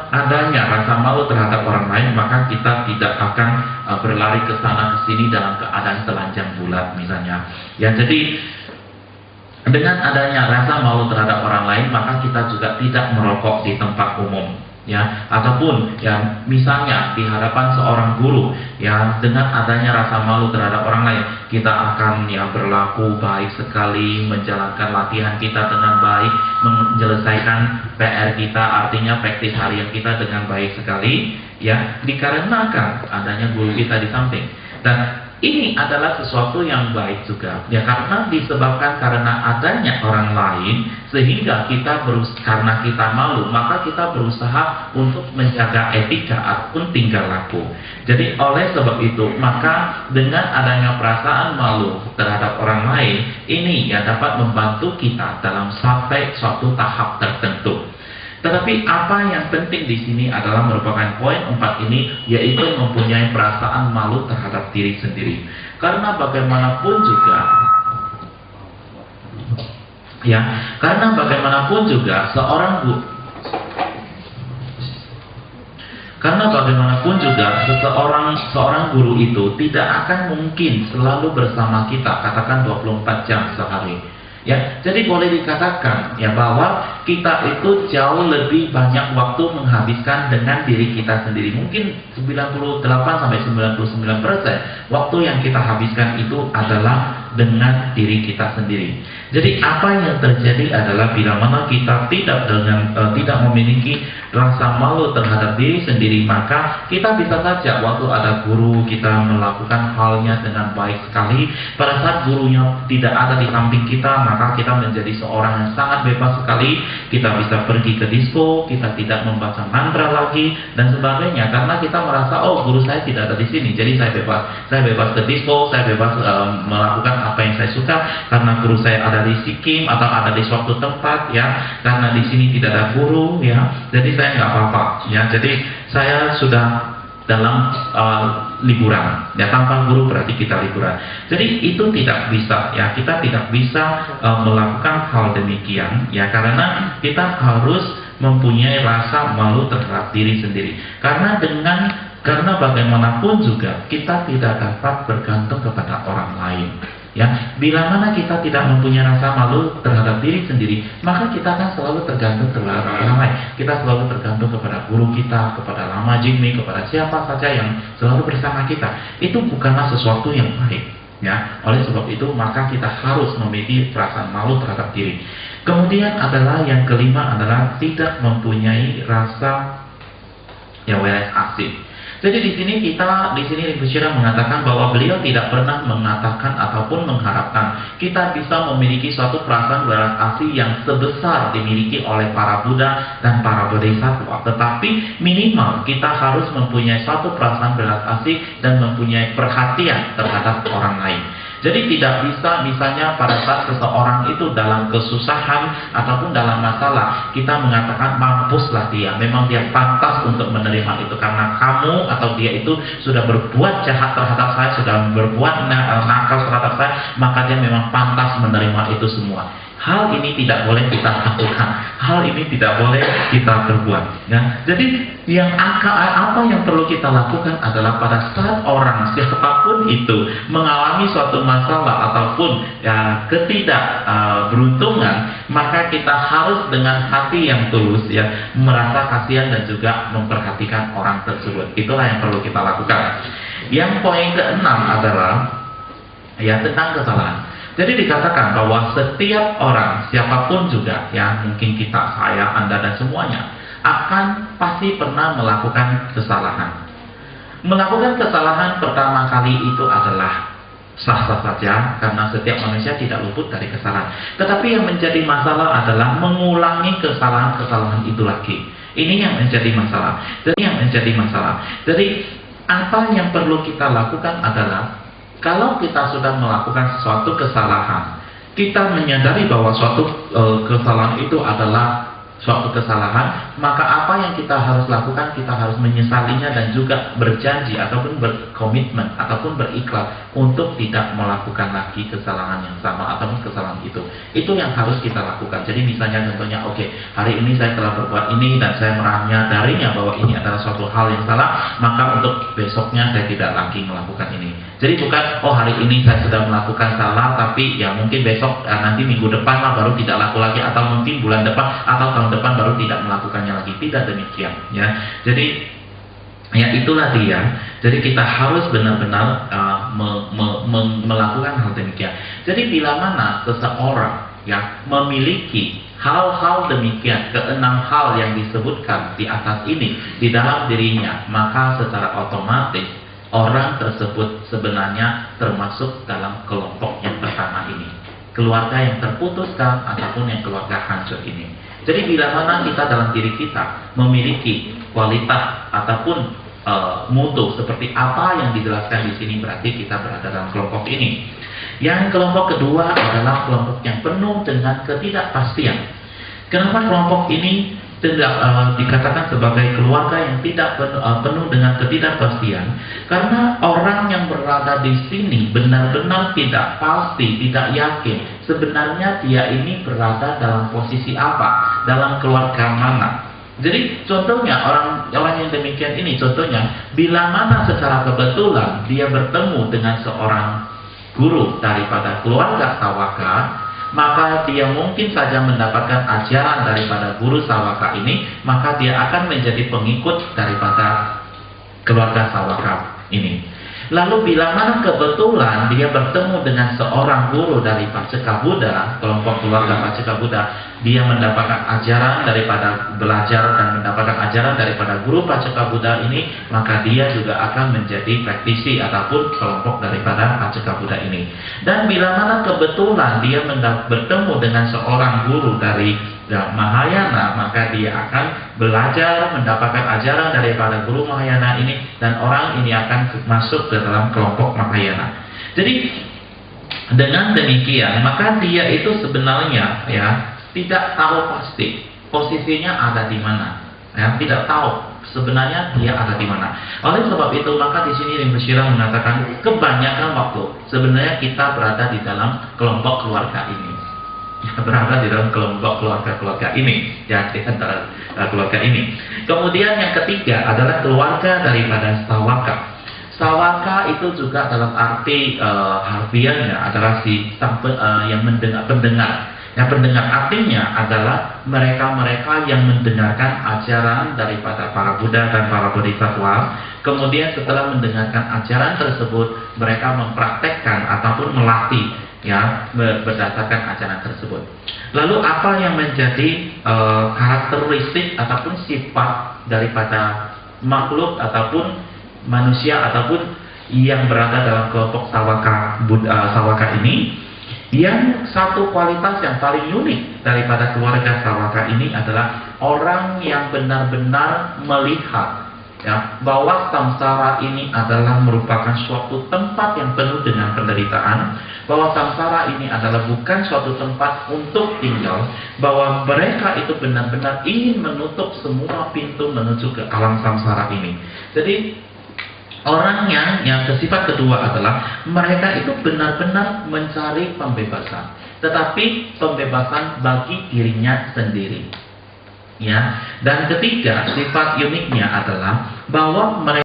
adanya rasa malu terhadap orang lain, maka kita tidak akan berlari ke sana ke sini dalam keadaan telanjang bulat misalnya. Ya, jadi dengan adanya rasa malu terhadap orang lain, maka kita juga tidak merokok di tempat umum, ya, ataupun ya misalnya di hadapan seorang guru, ya, dengan adanya rasa malu terhadap orang lain, kita akan ya berlaku baik sekali, menjalankan latihan kita dengan baik, menyelesaikan PR kita, artinya praktis harian kita dengan baik sekali, ya, dikarenakan adanya guru kita di samping. Dan ini adalah sesuatu yang baik juga, ya, karena disebabkan karena adanya orang lain, sehingga karena kita malu, maka kita berusaha untuk menjaga etika ataupun tingkah laku. Jadi oleh sebab itu, maka dengan adanya perasaan malu terhadap orang lain, ini ya dapat membantu kita dalam sampai suatu tahap tertentu. Tetapi apa yang penting di sini adalah merupakan poin 4 ini, yaitu mempunyai perasaan malu terhadap diri sendiri. Karena bagaimanapun juga, ya, karena bagaimanapun juga seorang guru itu tidak akan mungkin selalu bersama kita, katakan 24 jam sehari. Ya, jadi boleh dikatakan ya bahwa kita itu jauh lebih banyak waktu menghabiskan dengan diri kita sendiri. Mungkin 98-99% waktu yang kita habiskan itu adalah dengan diri kita sendiri. Jadi apa yang terjadi adalah bila mana kita tidak memiliki rasa malu terhadap diri sendiri, maka kita bisa saja waktu ada guru kita melakukan halnya dengan baik sekali. Pada saat gurunya tidak ada di samping kita, maka kita menjadi seorang yang sangat bebas sekali. Kita bisa pergi ke disco, kita tidak membaca mantra lagi dan sebagainya, karena kita merasa oh guru saya tidak ada di sini, jadi saya bebas ke disco, saya bebas melakukan apa yang saya suka karena guru saya ada di Sikkim atau ada di suatu tempat, ya, karena di sini tidak ada guru, ya, jadi saya nggak apa-apa, ya, jadi saya sudah dalam liburan, ya, tanpa guru berarti kita liburan. Jadi itu tidak bisa, ya, kita tidak bisa melakukan hal demikian, ya, karena kita harus mempunyai rasa malu terhadap diri sendiri. Karena bagaimanapun juga kita tidak dapat bergantung kepada orang lain. Ya, bila mana kita tidak mempunyai rasa malu terhadap diri sendiri, maka kita akan selalu tergantung terhadap orang lain. Kita selalu tergantung kepada guru kita, kepada lama jimmy, kepada siapa saja yang selalu bersama kita. Itu bukanlah sesuatu yang baik, ya. Oleh sebab itu, maka kita harus memiliki perasaan malu terhadap diri. Kemudian adalah yang kelima adalah tidak mempunyai rasa welas asih. Jadi di sini Rinpoche mengatakan bahwa beliau tidak pernah mengatakan ataupun mengharapkan kita bisa memiliki suatu perasaan welas asih yang sebesar dimiliki oleh para Buddha dan para Bodhisattva. Tetapi minimal kita harus mempunyai suatu perasaan welas asih dan mempunyai perhatian terhadap orang lain. Jadi tidak bisa misalnya pada saat seseorang itu dalam kesusahan ataupun dalam masalah, kita mengatakan mampuslah dia, memang dia pantas untuk menerima itu karena kamu atau dia itu sudah berbuat jahat terhadap saya, sudah berbuat nakal terhadap saya, maka dia memang pantas menerima itu semua. Hal ini tidak boleh kita lakukan, hal ini tidak boleh kita perbuat, ya. Jadi apa yang perlu kita lakukan adalah pada saat orang siapapun itu mengalami suatu masalah ataupun ya ketidakberuntungan, maka kita harus dengan hati yang tulus, ya, merasa kasihan dan juga memperhatikan orang tersebut. Itulah yang perlu kita lakukan. Yang poin keenam adalah ya tentang kesalahan. Jadi dikatakan bahwa setiap orang, siapapun juga, ya, mungkin kita, saya, Anda, dan semuanya, akan pasti pernah melakukan kesalahan. Melakukan kesalahan pertama kali itu adalah sah-sah saja, karena setiap manusia tidak luput dari kesalahan. Tetapi yang menjadi masalah adalah mengulangi kesalahan-kesalahan itu lagi. Ini yang menjadi masalah. Jadi apa yang perlu kita lakukan adalah, kalau kita sudah melakukan suatu kesalahan, kita menyadari bahwa suatu kesalahan itu adalah suatu kesalahan, maka apa yang kita harus lakukan, kita harus menyesalinya dan juga berjanji ataupun berkomitmen ataupun berikhlas untuk tidak melakukan lagi kesalahan yang sama atau kesalahan itu. Itu yang harus kita lakukan. Jadi misalnya contohnya, oke, hari ini saya telah berbuat ini dan saya menyadarinya bahwa ini adalah suatu hal yang salah, maka untuk besoknya saya tidak lagi melakukan ini. Jadi bukan, oh hari ini saya sudah melakukan salah, tapi ya mungkin besok, nanti minggu depan lah baru tidak laku lagi, atau mungkin bulan depan atau tahun depan baru tidak melakukannya lagi. Tidak demikian, ya. Jadi ya itulah dia. Jadi kita harus benar-benar melakukan hal demikian. Jadi bila mana seseorang ya memiliki hal-hal demikian, keenam hal yang disebutkan di atas ini di dalam dirinya, maka secara otomatis orang tersebut sebenarnya termasuk dalam kelompok yang pertama ini, keluarga yang terputuskan ataupun yang keluarga hancur ini. Jadi bila mana kita dalam diri kita memiliki kualitas ataupun mutu seperti apa yang dijelaskan di sini, berarti kita berada dalam kelompok ini. Yang kelompok kedua adalah kelompok yang penuh dengan ketidakpastian. Kenapa kelompok ini tidak dikatakan sebagai keluarga yang tidak penuh dengan ketidakpastian? Karena orang yang berada di sini benar-benar tidak pasti, tidak yakin sebenarnya dia ini berada dalam posisi apa, dalam keluarga mana. Jadi contohnya orang yang demikian ini, contohnya bila mana secara kebetulan dia bertemu dengan seorang guru daripada keluarga Sawaka, maka dia mungkin saja mendapatkan ajaran daripada guru Sawaka ini, maka dia akan menjadi pengikut daripada keluarga Sawaka ini. Lalu bila mana kebetulan dia bertemu dengan seorang guru dari Paceka Buddha, kelompok keluarga Paceka Buddha, dia mendapatkan ajaran daripada belajar dan mendapatkan ajaran daripada guru Paceka Buddha ini, maka dia juga akan menjadi praktisi ataupun kelompok daripada Paceka Buddha ini. Dan bila mana kebetulan dia bertemu dengan seorang guru dari Mahayana, maka dia akan belajar mendapatkan ajaran daripada guru Mahayana ini, dan orang ini akan masuk ke dalam kelompok Mahayana. Jadi dengan demikian maka dia itu sebenarnya ya tidak tahu pasti posisinya ada di mana, ya, tidak tahu sebenarnya dia ada di mana. Oleh sebab itu maka di sini Rinpoche mengatakan kebanyakan waktu sebenarnya kita berada di dalam kelompok keluarga ini, berada di dalam kelompok keluarga ini, ya, di antara keluarga ini. Kemudian yang ketiga adalah keluarga daripada Sawaka. Sawaka itu juga dalam arti harfiahnya adalah yang pendengar. Yang pendengar artinya adalah mereka-mereka yang mendengarkan ajaran daripada para Buddha dan para Bodhisattva. Kemudian setelah mendengarkan ajaran tersebut, mereka mempraktekkan ataupun melatih, ya, berdasarkan ajaran tersebut. Lalu apa yang menjadi karakteristik ataupun sifat daripada makhluk ataupun manusia ataupun yang berada dalam kelompok Sawaka ini? Yang satu kualitas yang paling unik daripada keluarga Sawaka ini adalah orang yang benar-benar melihat, ya, bahwa samsara ini adalah merupakan suatu tempat yang penuh dengan penderitaan, bahwa samsara ini adalah bukan suatu tempat untuk tinggal, bahwa mereka itu benar-benar ingin menutup semua pintu menuju ke alam samsara ini. Jadi orang yang sifat kedua adalah mereka itu benar-benar mencari pembebasan, tetapi pembebasan bagi dirinya sendiri, ya. Dan ketiga, sifat uniknya adalah bahwa mereka